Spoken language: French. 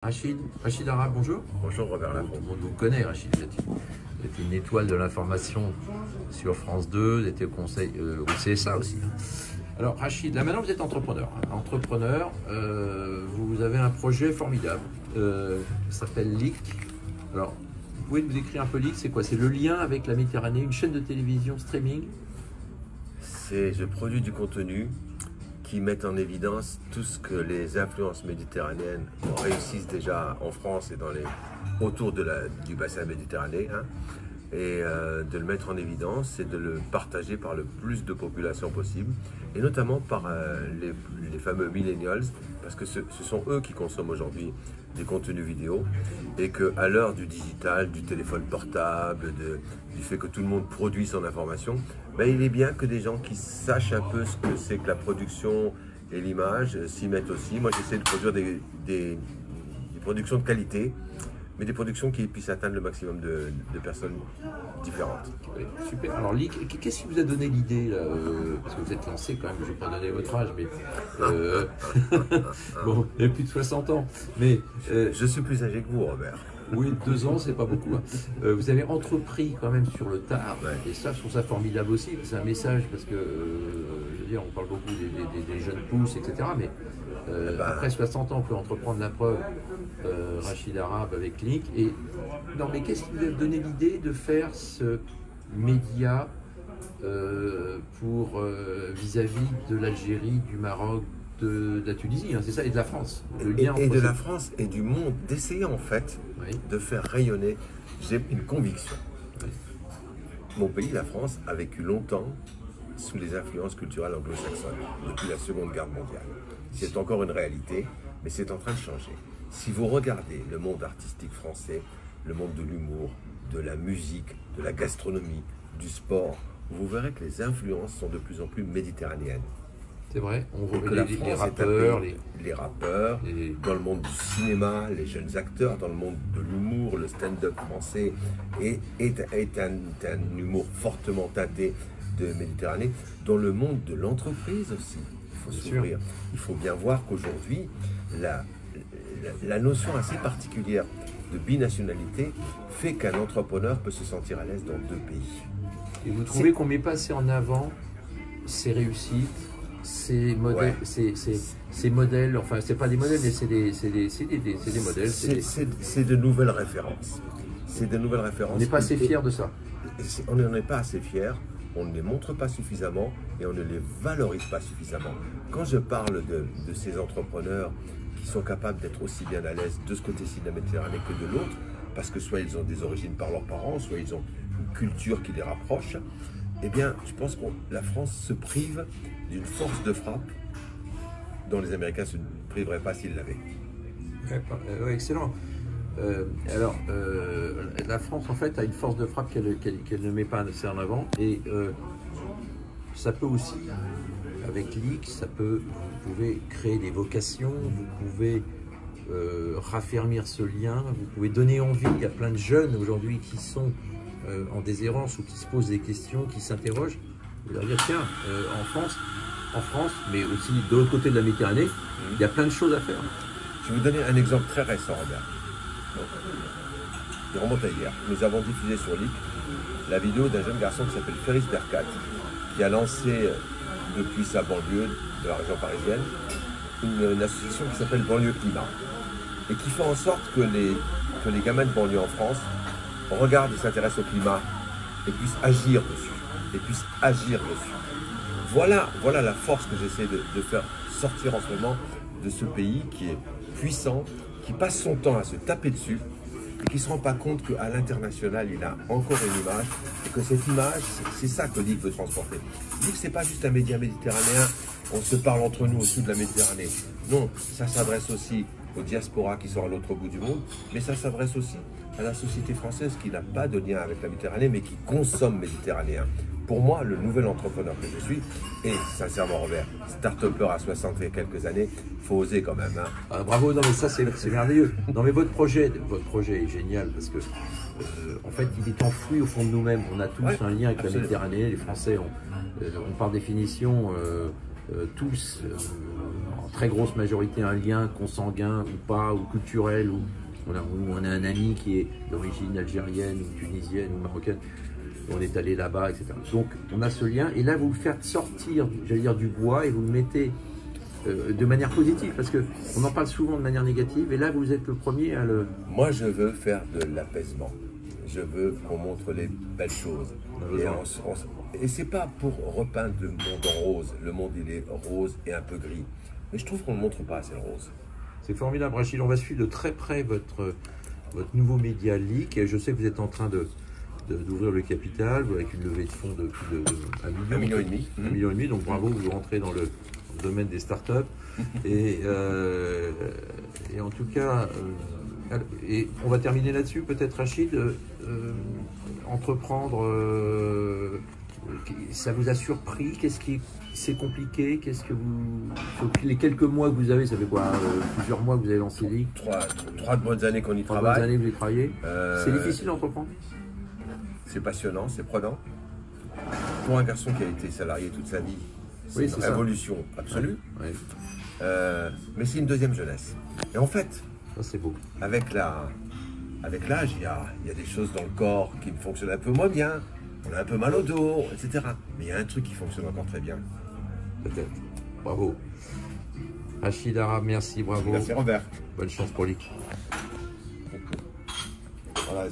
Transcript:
Rachid Arabe, bonjour. Bonjour Robert Laffont. Tout le monde vous connaît, Rachid. Vous êtes une étoile de l'information sur France 2, vous étiez au conseil, au CSA aussi. Alors Rachid, là maintenant vous êtes entrepreneur. Vous avez un projet formidable qui s'appelle Leak. Alors, vous pouvez nous décrire un peu Leak, c'est quoi? C'est le lien avec la Méditerranée, une chaîne de télévision streaming? Je produis du contenu qui met en évidence tout ce que les influences méditerranéennes réussissent déjà en France et autour du bassin méditerranéen, et de le mettre en évidence et de le partager par le plus de population possible, et notamment par les fameux millennials, parce que ce sont eux qui consomment aujourd'hui des contenus vidéo, et qu'à l'heure du digital, du téléphone portable, du fait que tout le monde produit son information, ben il est bien que des gens qui sachent un peu ce que c'est que la production et l'image s'y mettent aussi. Moi j'essaie de produire des productions de qualité, mais des productions qui puissent atteindre le maximum de personnes différentes. Oui, super. Alors, qu'est-ce qui vous a donné l'idée parce que vous êtes lancé quand même, je ne vais pas donner votre âge, mais bon, il y a plus de 60 ans. Mais je suis plus âgé que vous, Robert. Oui, 2 ans, c'est pas beaucoup. Hein. Vous avez entrepris quand même sur le tard, et ça, je trouve ça formidable aussi. C'est un message parce que, je veux dire, on parle beaucoup des jeunes pousses, etc. Mais après 60 ans, on peut entreprendre la preuve. Rachid Arabe avec Leak. Et non, mais qu'est-ce qui vous a donné l'idée de faire ce média pour vis-à-vis de l'Algérie, du Maroc, de la Tunisie, hein, c'est ça, et de la France. Le lien et de la France et du monde, d'essayer en fait de faire rayonner. J'ai une conviction. Oui. Mon pays, la France, a vécu longtemps sous les influences culturelles anglo-saxonnes depuis la Seconde Guerre mondiale. C'est encore une réalité, mais c'est en train de changer. Si vous regardez le monde artistique français, le monde de l'humour, de la musique, de la gastronomie, du sport, vous verrez que les influences sont de plus en plus méditerranéennes. C'est vrai, on voit les rappeurs, dans le monde du cinéma, les jeunes acteurs, dans le monde de l'humour, le stand-up français est un humour fortement teinté de Méditerranée. Dans le monde de l'entreprise aussi, il faut s'ouvrir. Il faut bien voir qu'aujourd'hui, la notion assez particulière de binationalité fait qu'un entrepreneur peut se sentir à l'aise dans 2 pays. Et vous trouvez qu'on ne met pas assez en avant ces réussites, ces modèles, ces modèles, enfin c'est pas des modèles, mais c'est des modèles. C'est de nouvelles références. C'est de nouvelles références. On n'est pas assez fiers de ça. On n'en est pas assez fiers, on ne les montre pas suffisamment et on ne les valorise pas suffisamment. Quand je parle de ces entrepreneurs qui sont capables d'être aussi bien à l'aise de ce côté-ci de la Méditerranée que de l'autre, parce que soit ils ont des origines par leurs parents, soit ils ont une culture qui les rapproche, eh bien, je pense que la France se prive d'une force de frappe dont les Américains ne se priveraient pas s'ils l'avaient. Ouais, excellent. Alors, la France, en fait, a une force de frappe qu'elle ne met pas assez en avant. Et ça peut aussi, avec Leak, vous pouvez créer des vocations, vous pouvez raffermir ce lien, vous pouvez donner envie à plein de jeunes aujourd'hui qui sont en déshérence ou qui se posent des questions, qui s'interrogent. Vous leur dire, tiens, en France, mais aussi de l'autre côté de la Méditerranée, il y a plein de choses à faire. Je vais vous donner un exemple très récent, Robert. Il remonte à hier. Nous avons diffusé sur Leak la vidéo d'un jeune garçon qui s'appelle Ferris Berkat, qui a lancé depuis sa banlieue de la région parisienne une association qui s'appelle Banlieue Climat, et qui fait en sorte que les gamins de banlieue en France regardent et s'intéressent au climat et puissent agir dessus. Voilà la force que j'essaie de faire sortir en ce moment de ce pays qui est puissant, qui passe son temps à se taper dessus et qui ne se rend pas compte qu'à l'international, il a encore une image, et que cette image, c'est ça que Leak veut transporter. Leak, ce n'est pas juste un média méditerranéen, on se parle entre nous au-dessus de la Méditerranée. Non, ça s'adresse aussi aux diasporas qui sont à l'autre bout du monde, mais ça s'adresse aussi à la société française qui n'a pas de lien avec la Méditerranée, mais qui consomme méditerranéen. Pour moi, le nouvel entrepreneur que je suis, et sincèrement Robert, start-upper à 60 et quelques années, il faut oser quand même. Hein. Ah, bravo, non mais ça c'est merveilleux. Non mais votre projet est génial parce que en fait il est enfoui au fond de nous-mêmes. On a tous un lien avec la Méditerranée. Les Français, on par définition tous, très grosse majorité un lien consanguin ou pas, ou culturel, ou on a un ami qui est d'origine algérienne, ou tunisienne, ou marocaine, on est allé là-bas, etc. Donc on a ce lien, et là vous le faites sortir, j'allais dire, du bois, et vous le mettez de manière positive, parce qu'on en parle souvent de manière négative, et là vous êtes le premier à le... Moi, je veux faire de l'apaisement. Je veux qu'on montre les belles choses. Et c'est pas pour repeindre le monde en rose. Le monde, il est rose et un peu gris. Mais je trouve qu'on ne montre pas assez le rose. C'est formidable, Rachid. On va suivre de très près votre nouveau média Leak. Et je sais que vous êtes en train d'ouvrir le capital avec une levée de fonds de plus de 1,5 million. 1,5 million. Donc bravo, vous rentrez dans le domaine des startups. Et en tout cas, et on va terminer là-dessus, peut-être, Rachid. Entreprendre, ça vous a surpris? Qu'est-ce qui c'est compliqué? Qu'est-ce que les quelques mois que vous avez, ça fait quoi, plusieurs mois que vous avez lancé Leak? Trois bonnes années qu'on y travaille. 3 bonnes années que vous y travaillez. C'est difficile d'entreprendre? C'est passionnant, c'est prenant. Pour un garçon qui a été salarié toute sa vie, c'est une révolution absolue. Ouais. Mais c'est une deuxième jeunesse. Et en fait, ça c'est beau. Avec l'âge, il y a des choses dans le corps qui fonctionnent un peu moins bien. On a un peu mal au dos, etc. Mais il y a un truc qui fonctionne encore très bien. Peut-être. Bravo. Rachid Arabe, merci, bravo. Merci Robert. Bonne chance pour Leak. Voilà,